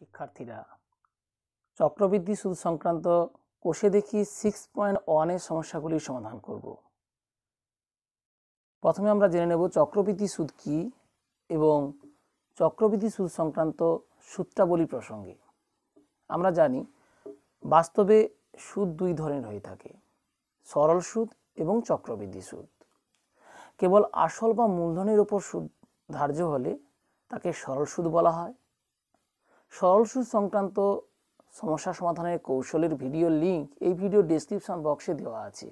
শিক্ষার্থীরা, চক্রবৃদ্ধি সুদ সংক্রান্ত কোষে দেখি 6.1 এর সমস্যাগুলির সমাধান করব। প্রথমে আমরা জেনে নেব চক্রবৃদ্ধি সুদ কী এবং চক্রবৃদ্ধি সুদ সংক্রান্ত সূত্রাবলী প্রসঙ্গে। আমরা জানি বাস্তবে সুদ দুই ধরনের হয়ে থাকে, সরল সুদ এবং চক্রবৃদ্ধি সুদ। কেবল আসল বা মূলধনের উপর সুদ ধার্য হলে তাকে সরল সুদ বলা হয়। সরল সুদ সংক্রান্ত সমস্যা সমাধানের কৌশলের ভিডিও লিঙ্ক এই ভিডিও ডেসক্রিপশন বক্সে দেওয়া আছে।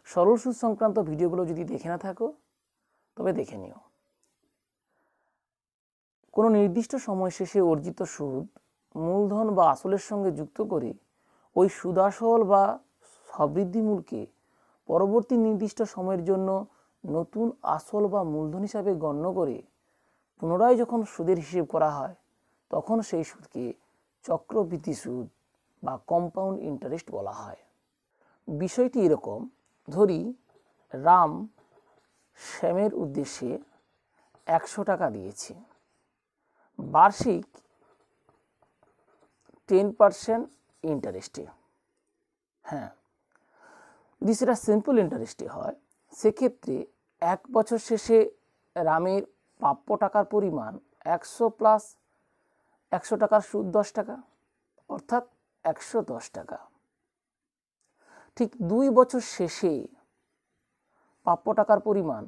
সরল সুদ সংক্রান্ত ভিডিওগুলো যদি দেখে না থাকো তবে দেখে নিও। কোনো নির্দিষ্ট সময় শেষে অর্জিত সুদ মূলধন বা আসলের সঙ্গে যুক্ত করে ওই সুদাসল বা সবৃদ্ধিমূলকে পরবর্তী নির্দিষ্ট সময়ের জন্য নতুন আসল বা মূলধন হিসাবে গণ্য করে পুনরায় যখন সুদের হিসেব করা হয় তখন সেই সুদকে চক্রবৃদ্ধি সুদ বা কম্পাউন্ড ইন্টারেস্ট বলা হয়। বিষয়টি এরকম, ধরি রাম শ্যামের উদ্দেশ্যে 100 টাকা দিয়েছে, বার্ষিক 10% ইন্টারেস্টে। হ্যাঁ, যদি সেটা সিম্পল ইন্টারেস্টে হয় সেক্ষেত্রে 1 বছর শেষে রামের প্রাপ্য টাকার পরিমাণ 100 প্লাস 100 টাকার সুদ 10 টাকা, অর্থাৎ 110 টাকা। ঠিক 2 বছর শেষে প্রাপ্য টাকার পরিমাণ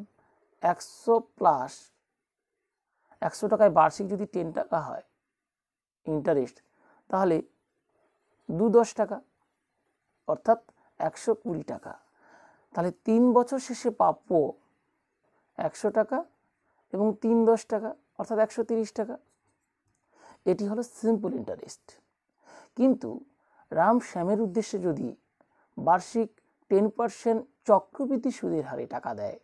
100 প্লাস 100 টাকায় বার্ষিক যদি 10 টাকা হয় ইন্টারেস্ট, তাহলে 210 টাকা, অর্থাৎ 120 টাকা। তাহলে 3 বছর শেষে প্রাপ্য 100 টাকা এবং 310 টাকা, অর্থাৎ 130 টাকা। এটি হলো সিম্পল ইন্টারেস্ট। কিন্তু রাম শ্যামের উদ্দেশ্যে যদি বার্ষিক 10% চক্রবৃদ্ধি সুদের হারে টাকা দেয়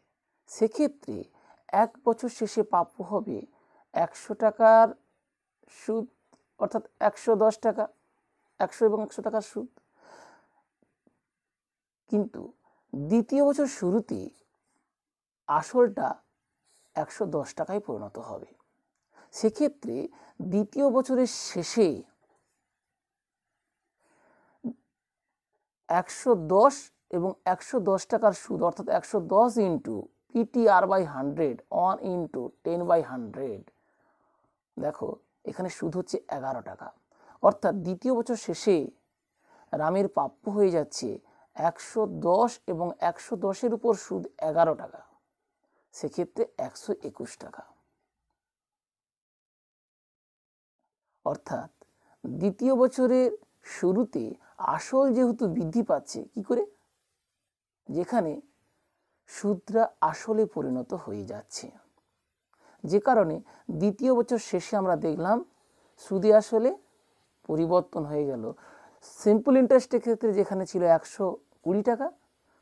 সেক্ষেত্রে 1 বছর শেষে প্রাপ্য হবে 100 টাকার সুদ, অর্থাৎ 110 টাকা, 100 এবং 100 টাকার সুদ। কিন্তু দ্বিতীয় বছর শুরুতে আসলটা 110 টাকায় পরিণত হবে। সেক্ষেত্রে দ্বিতীয় বছরের শেষে 110 এবং 110 টাকার সুদ, অর্থাৎ 110 ইন্টু PTR/100 1 ইন্টু 10/100, দেখো এখানে সুদ হচ্ছে 11 টাকা। অর্থাৎ দ্বিতীয় বছর শেষে রামের প্রাপ্য হয়ে যাচ্ছে 110 এবং 110-এর উপর সুদ 11 টাকা, সেক্ষেত্রে 121 টাকা। অর্থাৎ দ্বিতীয় বছরের শুরুতে আসল যেহেতু বৃদ্ধি পাচ্ছে কি করে, যেখানে সুদটা আসলে পরিণত হয়ে যাচ্ছে, যে কারণে দ্বিতীয় বছর শেষে আমরা দেখলাম সুদে আসলে পরিবর্তন হয়ে গেল। সিম্পল ইন্টারেস্টের ক্ষেত্রে যেখানে ছিল 120 টাকা,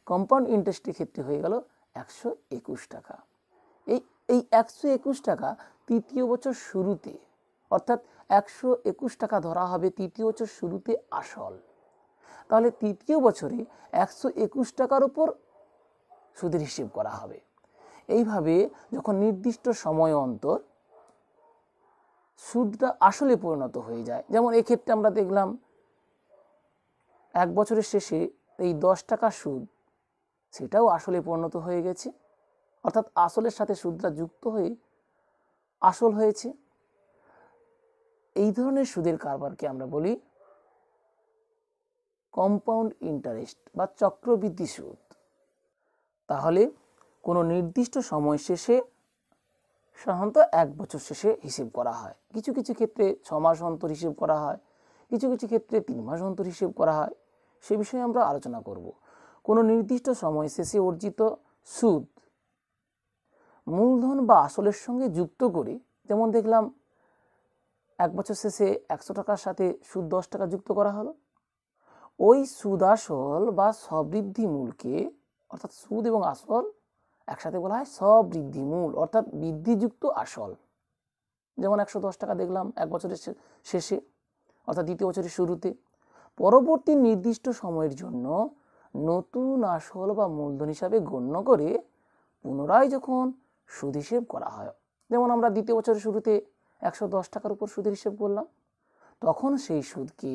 কম্পাউন্ড ইন্টারেস্টের ক্ষেত্রে হয়ে গেল 121 টাকা। এই 121 টাকা তৃতীয় বছর শুরুতে, অর্থাৎ 121 টাকা ধরা হবে তৃতীয় বছর শুরুতে আসল। তাহলে তৃতীয় বছরে 121 টাকার উপর সুদের হিসেব করা হবে। এইভাবে যখন নির্দিষ্ট সময় অন্তর সুদটা আসলে পরিণত হয়ে যায়, যেমন এক্ষেত্রে আমরা দেখলাম 1 বছরের শেষে এই 10 টাকা সুদ সেটাও আসলে পরিণত হয়ে গেছে, অর্থাৎ আসলের সাথে সুদটা যুক্ত হয়ে আসল হয়েছে। এই ধরনের সুদের কারবারকে আমরা বলি কম্পাউন্ড ইন্টারেস্ট বা চক্রবৃদ্ধি সুদ। তাহলে কোনো নির্দিষ্ট সময় শেষে সাধারণত 1 বছর শেষে হিসেব করা হয়, কিছু কিছু ক্ষেত্রে 6 মাস অন্তর হিসেব করা হয়, কিছু কিছু ক্ষেত্রে 3 মাস অন্তর হিসেব করা হয়, সে বিষয়ে আমরা আলোচনা করব। কোনো নির্দিষ্ট সময় শেষে অর্জিত সুদ মূলধন বা আসলের সঙ্গে যুক্ত করে, যেমন দেখলাম 1 বছর শেষে 100 টাকার সাথে সুদ 10 টাকা যুক্ত করা হলো, ওই সুদ আসল বা সবৃদ্ধি মূলকে, অর্থাৎ সুদ এবং আসল একসাথে বলা হয় সবৃদ্ধি মূল, অর্থাৎ বৃদ্ধিযুক্ত আসল। যেমন 110 টাকা দেখলাম 1 বছরের শেষে, অর্থাৎ দ্বিতীয় বছরের শুরুতে, পরবর্তী নির্দিষ্ট সময়ের জন্য নতুন আসল বা মূলধন হিসাবে গণ্য করে পুনরায় যখন সুদ হিসেব করা হয়, যেমন আমরা দ্বিতীয় বছরের শুরুতে 110 টাকার উপর সুদের হিসেব করলাম, তখন সেই সুদকে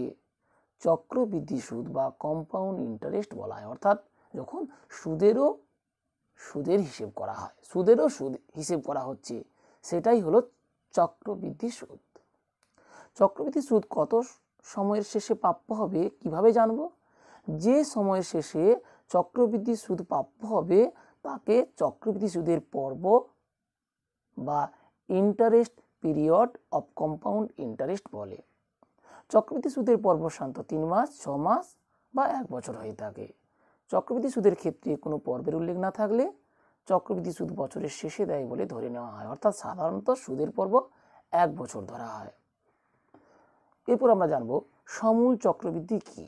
চক্রবৃদ্ধি সুদ বা কম্পাউন্ড ইন্টারেস্ট বলা হয়। অর্থাৎ যখন সুদের হিসেব করা হয়, সুদেরও সুদ হিসেব করা হচ্ছে, সেটাই হলো চক্রবৃদ্ধি সুদ। চক্রবৃদ্ধি সুদ কত সময়ের শেষে প্রাপ্য হবে কিভাবে জানব? যে সময়ের শেষে চক্রবৃদ্ধি সুদ প্রাপ্য হবে তাকে চক্রবৃদ্ধি সুদের পর্ব বা interest period of compound interest বলে। চক্রবৃদ্ধি সুদের পর্ব সাধারণত 3 মাস, 6 মাস বা 1 বছর হয়ে থাকে। চক্রবৃদ্ধি সুদের ক্ষেত্রে কোনো পর্বের উল্লেখ না থাকলে চক্রবৃদ্ধি সুদ বছরের শেষে দেয় বলে ধরে নেওয়া হয়। অর্থাৎ সাধারণত সুদের পর্ব 1 বছর ধরা হয়। এরপর আমরা জানব সমূল চক্রবৃদ্ধি কি।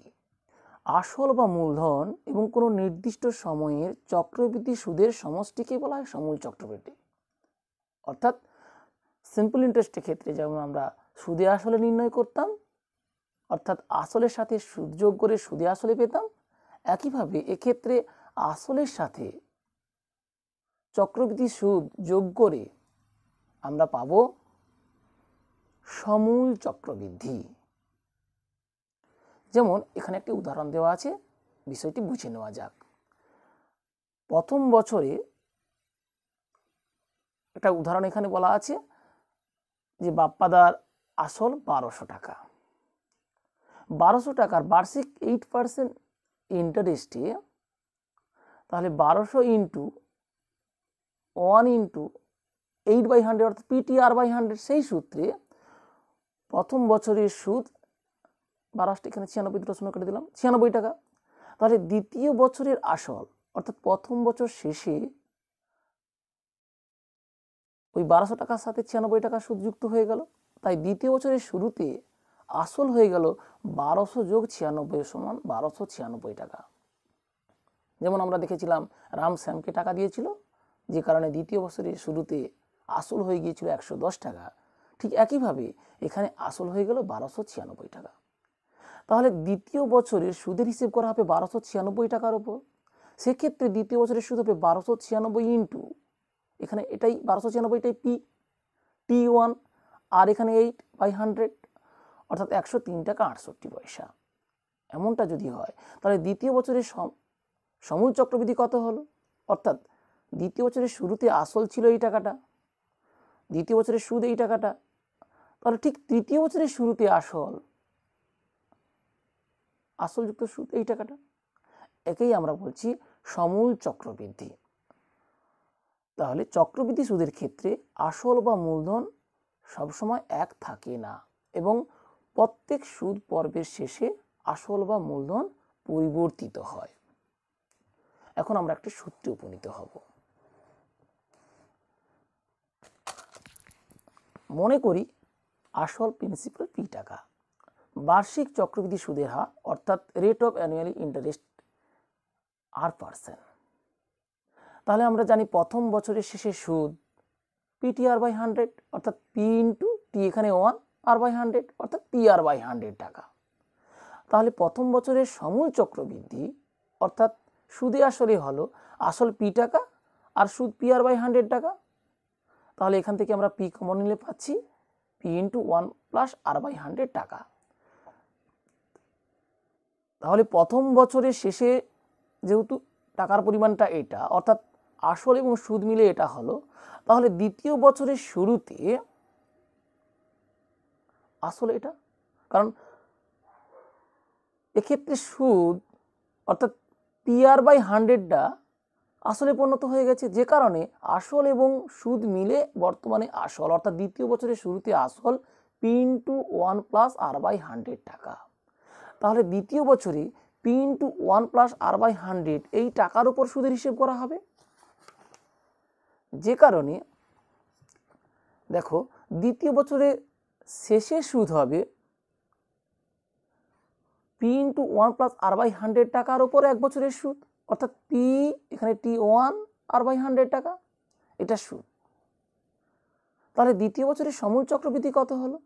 আসল বা মূলধন এবং কোনো নির্দিষ্ট সময়ের চক্রবৃদ্ধি সুদের সমষ্টিকে বলা হয় সমূল চক্রবৃদ্ধি। অর্থাৎ সিম্পল ইন্টারেস্টের ক্ষেত্রে যেমন আমরা সুদে আসলে নির্ণয় করতাম, অর্থাৎ আসলের সাথে সুদ যোগ করে সুদে আসলে পেতাম, একইভাবে এক্ষেত্রে আসলের সাথে চক্রবৃদ্ধি সুদ যোগ করে আমরা পাব সমূল চক্রবৃদ্ধি। যেমন এখানে একটি উদাহরণ দেওয়া আছে, বিষয়টি বুঝে নেওয়া যাক। প্রথম বছরে একটা উদাহরণ এখানে বলা আছে যে বাপ্পাদার আসল 1200 টাকা। 1200 টাকার বার্ষিক 8% ইন্টারেস্টে, তাহলে 1200 ইন্টু 1 ইন্টু 8/100 অর্থাৎ PTR/100, সেই সূত্রে প্রথম বছরের সুদ 12 এখানে 96 শূন্য কেটে দিলাম, 96 টাকা। তাহলে দ্বিতীয় বছরের আসল অর্থাৎ প্রথম বছর শেষে ওই 1200 টাকার সাথে 96 টাকা সুদ যুক্ত হয়ে গেল, তাই দ্বিতীয় বছরের শুরুতে আসল হয়ে গেল 1200 যোগ 96 সমান 1296 টাকা। যেমন আমরা দেখেছিলাম রাম শ্যামকে টাকা দিয়েছিল, যে কারণে দ্বিতীয় বছরের শুরুতে আসল হয়ে গিয়েছিল 110 টাকা। ঠিক একইভাবে এখানে আসল হয়ে গেল 1296 টাকা। তাহলে দ্বিতীয় বছরের সুদের হিসেব করা হবে 1296 টাকার ওপর। সেক্ষেত্রে দ্বিতীয় বছরের সুদ হবে 1296 ইন্টু, এখানে এটাই 1296টাই T1, আর এখানে 8/100 অর্থাৎ 103 টাকা 68 পয়সা। এমনটা যদি হয় তাহলে দ্বিতীয় বছরের সমূল চক্রবৃদ্ধি কত হলো? অর্থাৎ দ্বিতীয় বছরের শুরুতে আসল ছিল এই টাকাটা, দ্বিতীয় বছরের সুদ এই টাকাটা, তাহলে ঠিক তৃতীয় বছরের শুরুতে আসলযুক্ত সুদ এই টাকাটা। একেই আমরা বলছি সমূল চক্রবৃদ্ধি। তাহলে চক্রবৃদ্ধি সুদের ক্ষেত্রে আসল বা মূলধন সবসময় এক থাকে না এবং প্রত্যেক সুদ পর্বের শেষে আসল বা মূলধন পরিবর্তিত হয়। এখন আমরা একটা সূত্রে উপনীত হব। মনে করি আসল প্রিন্সিপাল P টাকা, বার্ষিক চক্রবৃদ্ধি সুদের হার অর্থাৎ rate of annually interest R%। তাহলে আমরা জানি প্রথম বছরের শেষে সুদ PTR/100 অর্থাৎ P ইন্টু T, এখানে 1, R/100 অর্থাৎ PR/100 টাকা। তাহলে প্রথম বছরের সমূল চক্রবৃদ্ধি অর্থাৎ সুদে আসলে হলো আসল P টাকা আর সুদ PR/100 টাকা। তাহলে এখান থেকে আমরা P কমন নিলে পাচ্ছি P ইন্টু 1 প্লাস R/100 টাকা। তাহলে প্রথম বছরের শেষে যেহেতু টাকার পরিমাণটা এটা, অর্থাৎ আসল এবং সুদ মিলে এটা হলো, তাহলে দ্বিতীয় বছরের শুরুতে আসল এটা, কারণ এক্ষেত্রে সুদ অর্থাৎ PR/100টা আসলে পরিণত হয়ে গেছে, যে কারণে আসল এবং সুদ মিলে বর্তমানে আসল অর্থাৎ দ্বিতীয় বছরের শুরুতে আসল P ইন্টু 1 প্লাস R/100 টাকা। তাহলে দ্বিতীয় বছরে P ইন্টু 1 প্লাস R/100 এই টাকার উপর সুদের হিসেব করা হবে, যে কারণে দেখো দ্বিতীয় বছরে শেষে সুদ হবে P ইন্টু 1 প্লাস R/100 টাকার উপর 1 বছরের সুদ, অর্থাৎ P এখানে T1 R/100 টাকা, এটা সুদ। তাহলে দ্বিতীয় বছরের সমূল চক্রবৃদ্ধি কত হলো?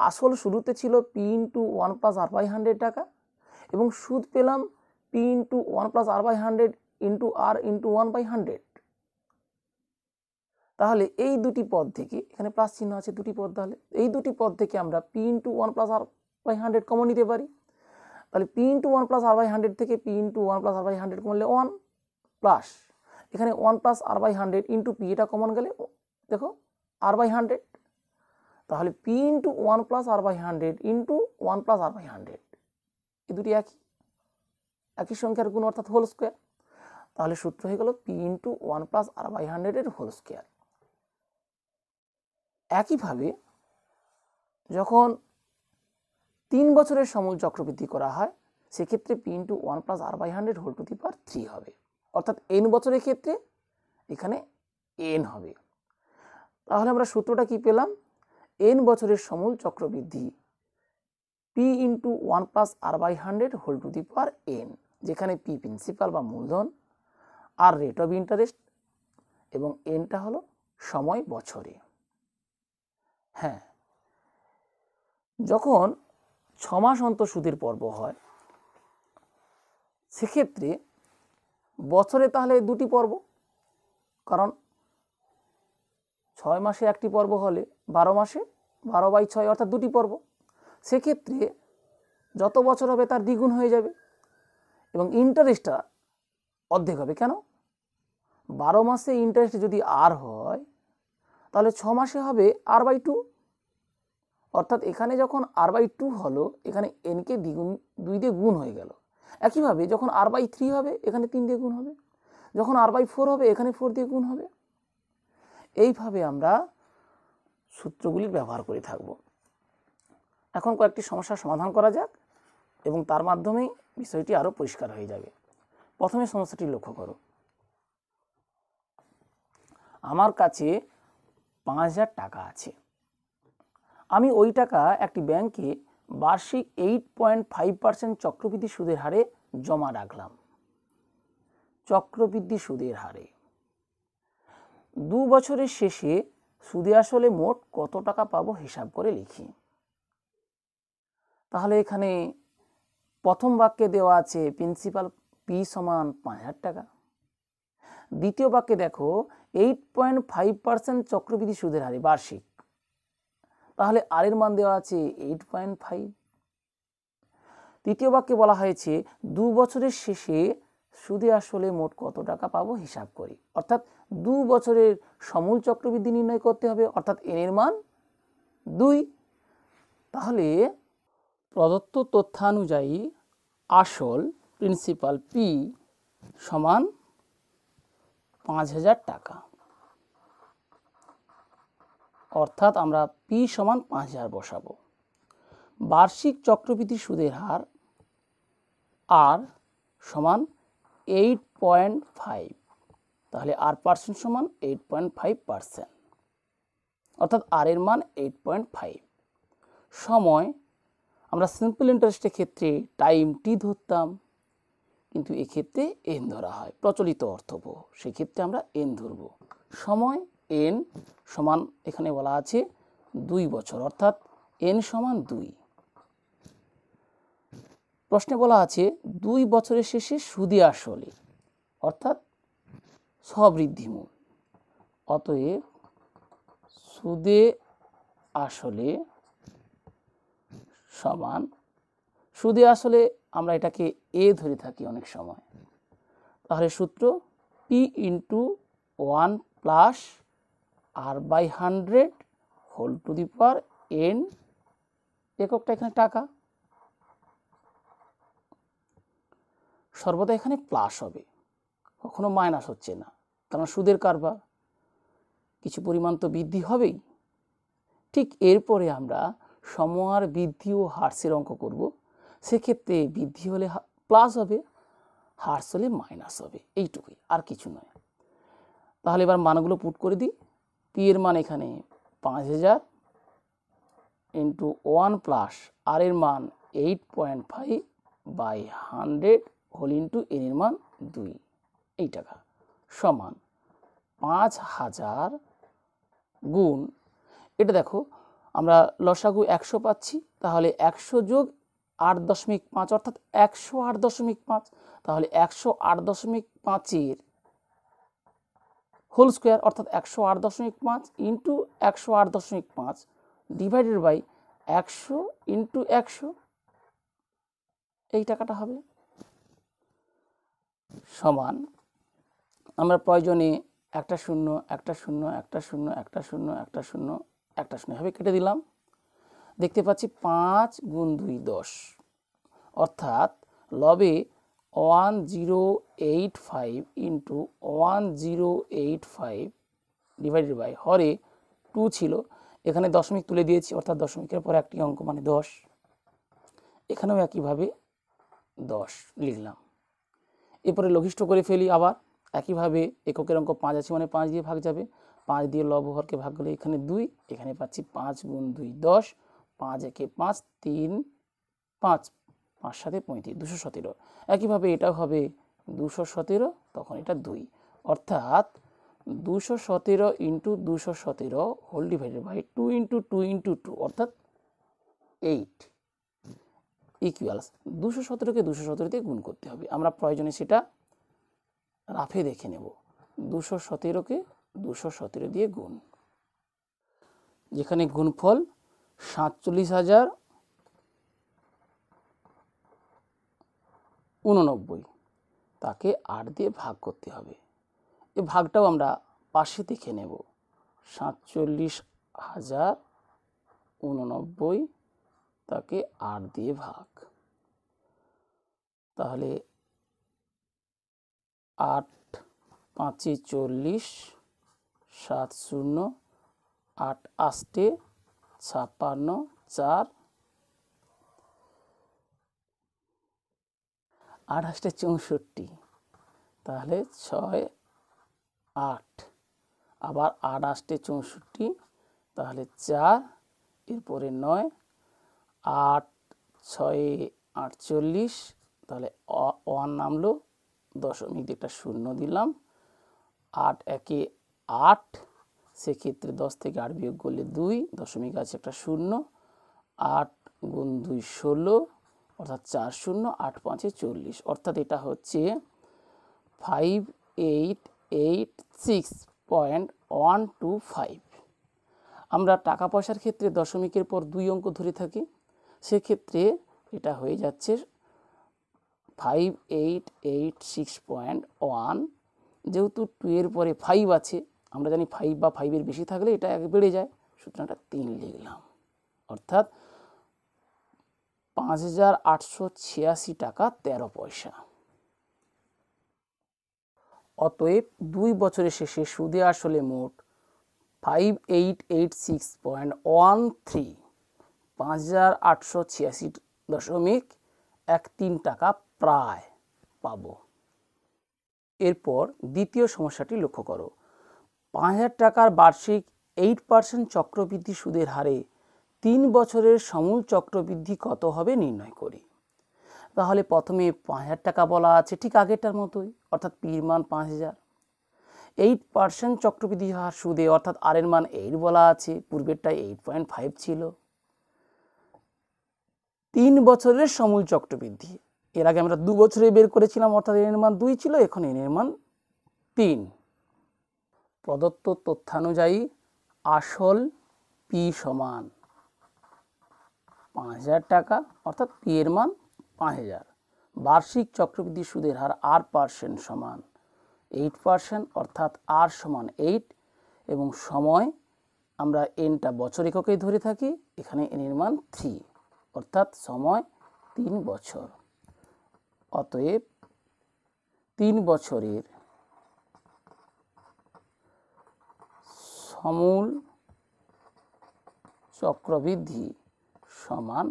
আসল শুরুতে ছিল P ইন্টু 1 প্লাস R/100 টাকা এবং সুদ পেলাম P into 1 plus R/100 into R into 1/100। তাহলে এই দুটি পদ থেকে, এখানে প্লাস চিহ্ন আছে দুটি পদ, তাহলে এই দুটি পদ থেকে আমরা P into 1 plus by 100 common নিতে পারি। তাহলে P into 1 plus R by 100 থেকে P into 1 plus R by 100 কমলে 1 প্লাস এখানে 1 plus R by 100 into P, এটা কমন গেলে দেখো আর বাই 100, তাহলে P into 1 plus R by 100 into 1 plus R by 100, এই দুটি একই সংখ্যার গুণ অর্থাৎ হোল স্কোয়ার। তাহলে সূত্র হয়ে গেল P into 1 plus R by 100 এর হোল স্কোয়ার। একইভাবে যখন 3 বছরের সমূল চক্রবৃদ্ধি করা হয় সেক্ষেত্রে P into 1 plus R by 100 whole to the power 3 হবে, অর্থাৎ n বছরের ক্ষেত্রে এখানে n হবে। তাহলে আমরা সূত্রটা কি পেলাম? n বছরের সমূল চক্রবৃদ্ধি P into 1 plus R by 100 whole to the power n, যেখানে পি প্রিন্সিপাল বা মূলধন, আর রেট অফ ইন্টারেস্ট এবং এনটা হলো সময় বছরে। হ্যাঁ, যখন 6 মাস অন্তর সুদের পর্ব হয় সেক্ষেত্রে বছরে তাহলে দুটি পর্ব, কারণ 6 মাসে একটি পর্ব হলে 12 মাসে 12/6 অর্থাৎ দুটি পর্ব। সেক্ষেত্রে যত বছর হবে তার দ্বিগুণ হয়ে যাবে এবং ইন্টারেস্টটা অর্ধেক হবে। কেন? 12 মাসে ইন্টারেস্ট যদি আর হয় তাহলে 6 মাসে হবে আর বাই 2, অর্থাৎ এখানে যখন আর বাই 2 হলো এখানে এনকে দ্বিগুণ 2 দিয়ে গুণ হয়ে গেল। একইভাবে যখন আর বাই 3 হবে এখানে 3 দিয়ে গুণ হবে, যখন আর বাই 4 হবে এখানে 4 দিয়ে গুণ হবে। এইভাবে আমরা সূত্রগুলি ব্যবহার করে থাকব। এখন কয়েকটি সমস্যার সমাধান করা যাক এবং তার মাধ্যমেই বিষয়টি আরও পরিষ্কার হয়ে যাবে। প্রথমে সমস্যাটি লক্ষ্য করো। আমার কাছে 5000 টাকা আছে। আমি ওই টাকা একটি ব্যাংকে বার্ষিক 8.5% চক্রবৃদ্ধি সুদের হারে জমা রাখলাম। চক্রবৃদ্ধি সুদের হারে 2 বছরের শেষে সুদে আসলে মোট কত টাকা পাবো হিসাব করে লিখি। তাহলে এখানে প্রথম বাক্যে দেওয়া আছে প্রিন্সিপাল পি সমান 5000 টাকা। দ্বিতীয় বাক্যে দেখো 8.5% চক্রবৃদ্ধি সুদের হারে বার্ষিক, তাহলে আর এর মান দেওয়া আছে 8.5। তৃতীয় বাক্যে বলা হয়েছে 2 বছরের শেষে সুদে আসলে মোট কত টাকা পাবো হিসাব করি, অর্থাৎ 2 বছরের সমূল চক্রবৃদ্ধি নির্ণয় করতে হবে, অর্থাৎ এন এর মান 2। তাহলে প্রদত্ত তথ্যানুযায়ী আসল প্রিন্সিপাল পি সমান 5000 টাকা, অর্থাৎ আমরা পি সমান 5000 বসাবো। বার্ষিক চক্রবৃদ্ধি সুদের হার আর সমান 8.5, তাহলে আর পার্সেন্ট সমান 8.5%, অর্থাৎ আর এর মান 8.5। সময় আমরা সিম্পল ইন্টারেস্টের ক্ষেত্রে টাইম টি ধরতাম, কিন্তু এক্ষেত্রে এন ধরা হয় প্রচলিত অর্থব, সেক্ষেত্রে আমরা এন ধরব। সময় এন সমান এখানে বলা আছে 2 বছর, অর্থাৎ এন সমান 2। প্রশ্নে বলা আছে 2 বছরের শেষে সুদে আসলে অর্থাৎ স্ববৃদ্ধিমূল, অতএব সুদে আসলে সমান, সুদে আসলে আমরা এটাকে এ ধরে থাকি অনেক সময়, তাহলে সূত্র P into 1 plus R by 100 whole to the power N, এককটা এখানে টাকা, সর্বদা এখানে প্লাস হবে, কখনো মাইনাস হচ্ছে না, কারণ সুদের কারবার, কিছু পরিমাণ তো বৃদ্ধি হবেই। ঠিক এরপরে আমরা সমহার বৃদ্ধি ও হ্রাসের অঙ্ক করব। সেক্ষেত্রে বৃদ্ধি হলে প্লাস হবে, হ্রাস হলে মাইনাস হবে, এইটুকুই, আর কিছু নয়। তাহলে এবার মানগুলো পুট করে দিই। পি এর মান এখানে 5000 ইন্টু 1 প্লাস আর এর মান 8.5 বাই 100 হোল ইন্টু এন এর মান 2, এই টাকা সমান 5000 গুণ, এটা দেখো আমরা লসাগু 100 পাচ্ছি, তাহলে 100 যোগ 8.5 অর্থাৎ 108.5, তাহলে 108.5 হোল স্কোয়ার অর্থাৎ 108.5 ইন্টু 108.5 ডিভাইডেড বাই 100 ইন্টু 100, এই টাকাটা হবে। সমান আমরা প্রয়োজনে একটা শূন্য একটা শূন্য একটা শূন্য একটা শূন্য একটা শূন্য একটা শূন্য এভাবে কেটে দিলাম। দেখতে পাচ্ছি 5 গুণ 2 10, অর্থাৎ লবে 1085 ইন্টু 1085 ডিভাইডেড বাই হরে 2 ছিল, এখানে দশমিক তুলে দিয়েছি অর্থাৎ দশমিকের পরে একটি অঙ্ক মানে 10, এখানেও একইভাবে 10 লিখলাম। এরপরে লঘিষ্ঠ করে ফেলি আবার একইভাবে, এককের অঙ্ক 5 আছে মানে 5 দিয়ে ভাগ যাবে, 5 দিয়ে লব হরকে ভাগ করলে এখানে 2, এখানে পাচ্ছি 5 গুণ 2 10, 5 একে 5 3 5, 5 সাথে 35 217। একইভাবে এটাও হবে 217, তখন এটা 2, অর্থাৎ 217 into 217 whole divided by 2 into 2 into 2 অর্থাৎ 8 ইকুয়ালস 217কে 217 দিয়ে গুণ করতে হবে। আমরা প্রয়োজনে সেটা রাফে দেখে নেব। 217কে 217 দিয়ে গুণ, যেখানে গুণফল 47,089, তাকে 8 দিয়ে ভাগ করতে হবে। এই ভাগটাও আমরা পাশে দেখে নেব। 47,089 তাকে 8 দিয়ে ভাগ, তাহলে 8 5 40, 7 0, 8 8 56, 4 8 8 64, তাহলে 6 8, আবার 8 8 64, তাহলে 4, এরপরে 9, 8 6 48, তাহলে 1 নামলো, দশমিক দিয়ে একটা শূন্য দিলাম, 8 একে 8, সেক্ষেত্রে 10 থেকে 8 বিয়োগ করলে 2, দশমিক আছে একটা শূন্য, 8 গুণ 2 16, অর্থাৎ 4 0, 8 5 40, অর্থাৎ এটা হচ্ছে 5886.125। আমরা টাকা পয়সার ক্ষেত্রে দশমিকের পর 2 অঙ্ক ধরে থাকি, সেক্ষেত্রে এটা হয়ে যাচ্ছে 5886.1, যেহেতু 2 এর পরে 5 আছে, আমরা জানি 5 বা 5-এর বেশি থাকলে এটা এক বেড়ে যায়, সুতরাং এটা 3 লিখলাম, অর্থাৎ 5,886 টাকা 13 পয়সা। অতএব 2 বছরের শেষে সুদে আসলে মোট 5886.13, 5,886.13 টাকা প্রায় পাবো। এরপর দ্বিতীয় সমস্যাটি লক্ষ্য করো। 5,000 টাকার বার্ষিক 8% চক্রবৃদ্ধি সুদের হারে 3 বছরের সমূল চক্রবৃদ্ধি কত হবে নির্ণয় করি। তাহলে প্রথমে 5,000 টাকা বলা আছে, ঠিক আগেরটার মতোই, অর্থাৎ পির মান 5,000, 8% চক্রবৃদ্ধি হার সুদে অর্থাৎ আর এর মান 8 বলা আছে, পূর্বেরটায় 8.5 ছিল। 3 বছরের সমূল চক্রবৃদ্ধি, এর আগে আমরা 2 বছরে বের করেছিলাম, অর্থাৎ এর মান 2 ছিল, এখন এর মান 3। প্রদত্ত তথ্যানুযায়ী আসল পি সমান 5,000 টাকা, অর্থাৎ পি এর মান 5,000, বার্ষিক চক্রবৃদ্ধি সুদের হার R% সমান 8%, অর্থাৎ আর সমান 8, এবং সময় আমরা এনটা বছর এককেই ধরে থাকি, এখানে এন এর মান 3, অর্থাৎ সময় 3 বছর। অতএব 3 বছরের সমূল চক্রবৃদ্ধি সমান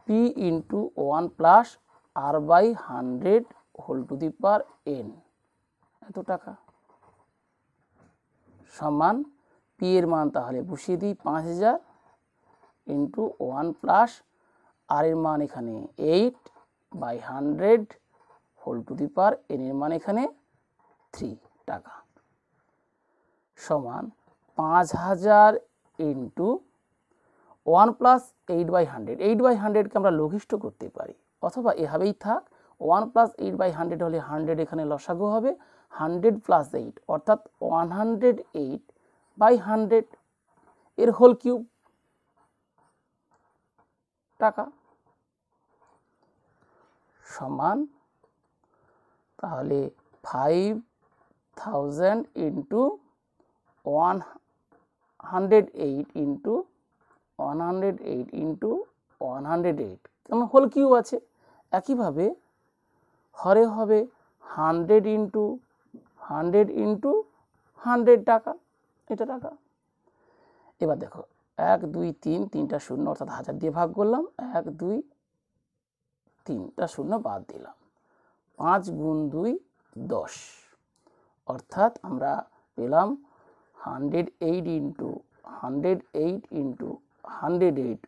P into 1 plus R by 100 whole to the power n, এত টাকা, সমান পি এর মান তাহলে বসিয়ে দিই 5,000 ইন্টু 1 প্লাস আর এর মান এখানে 8 by 100 whole to the power n এর মান এখানে 3 টাকা, সমান 5,000 ইন্টু 1 প্লাস 8 বাই 100, 8 বাই 100কে আমরা লঘিষ্ঠ করতে পারি, অথবা এভাবেই থাক, 1 প্লাস 8 বাই 100 হলে 100 এখানে লসাগু হবে, 100 প্লাস 8 অর্থাৎ 108 বাই 100 এর হোল কিউব, টাকা সমান তাহলে 5000 ইন্টু 108 ইন্টু 108 ইন্টু 108 কেমন হোল কিউব আছে। একইভাবে হরে হবে 100 ইন্টু 100 ইন্টু 100 টাকা, এটা টাকা। এবার দেখো 1 2 3 তিনটা শূন্য অর্থাৎ 1000 দিয়ে ভাগ করলাম, 1 2 3টা শূন্য বাদ দিলাম, 5 গুণ 2 10 অর্থাৎ আমরা পেলাম 108 into 108 into 108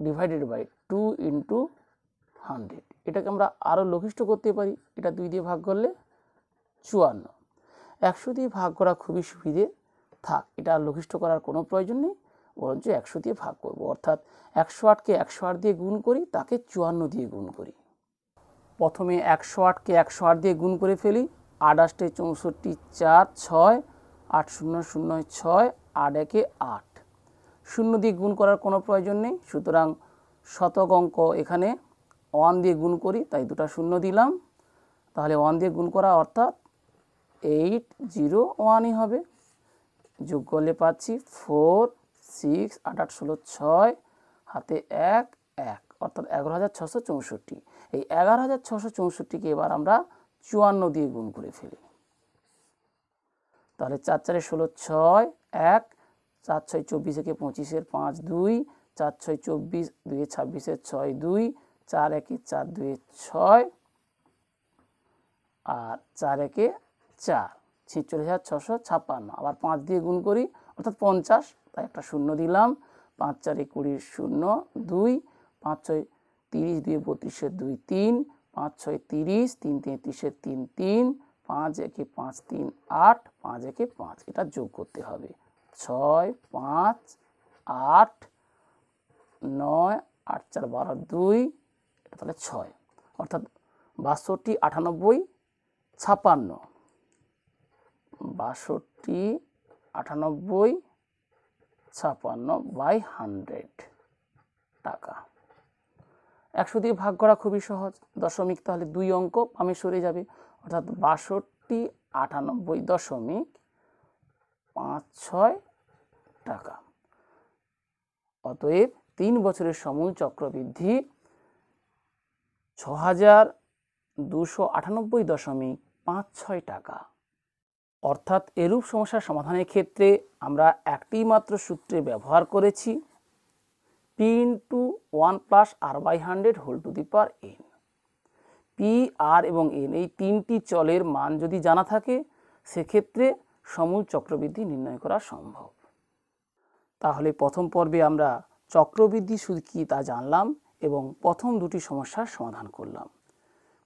divided by 2 into 100। এটাকে আমরা আরও লঘিষ্ঠ করতে পারি, এটা 2 দিয়ে ভাগ করলে 54। 100 দিয়ে ভাগ করা খুবই সুবিধে, থাক এটা লঘিষ্ঠ করার কোনো প্রয়োজন নেই, বরঞ্চ 100 দিয়ে ভাগ করব। অর্থাৎ 108কে 108 দিয়ে গুণ করি, তাকে 54 দিয়ে গুণ করি। প্রথমে 108কে 108 দিয়ে গুণ করে ফেলি, 8 8 64 4 6 8 0 0 6 8 1 8। শূন্য দিয়ে গুণ করার কোনো প্রয়োজন নেই, সুতরাং শতক অঙ্ক এখানে 1 দিয়ে গুণ করি, তাই দুটা শূন্য দিলাম, তাহলে 1 দিয়ে গুণ করা অর্থাৎ 801ই হবে। যোগ করলে পাচ্ছি 4 6 8 8 16 6 হাতে 1 1 অর্থাৎ 11664। এই 11664কে এবার আমরা 54 দিয়ে গুণ করে ফেলি, তাহলে 4 4 16 6 1 4 6 24 একে 25 5 2 4 6 24 2 26 6 2 4 1 4 2 6 আর 4 1 4 46,656। আবার 5 দিয়ে গুণ করি অর্থাৎ 50, তাই একটা শূন্য দিলাম, 5 4 20 0 2 5 6 30 2 32 2 3 5 6 30 3 33 3 3 5 1 5 3 8 5 1 5। এটা যোগ করতে হবে 6 5 8 9 8 4 12 2, এটা তাহলে 6 অর্থাৎ 62 98 56 62 98 56 বাই 100 টাকা। 100 দিয়ে ভাগ করা খুবই সহজ, দশমিক তাহলে 2 অঙ্ক বামে সরে যাবে, অর্থাৎ 62 98.56 টাকা। অতএব 3 বছরের সমূল চক্রবৃদ্ধি 6298.56 টাকা। অর্থাৎ এরূপ সমস্যার সমাধানের ক্ষেত্রে আমরা একটি মাত্র সূত্রে ব্যবহার করেছি, p into 1 plus r by 100 whole to the power n। p, r এবং n এই তিনটি চলের মান যদি জানা থাকে, সেক্ষেত্রে সমূল চক্রবৃদ্ধি নির্ণয় করা সম্ভব। তাহলে প্রথম পর্বে আমরা চক্রবৃদ্ধি সুদ কী তা জানলাম এবং প্রথম দুটি সমস্যার সমাধান করলাম।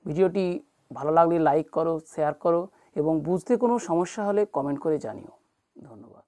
ভিডিওটি ভালো লাগলে লাইক করো, শেয়ার করো এবং বুঝতে কোনো সমস্যা হলে কমেন্ট করে জানিও। ধন্যবাদ।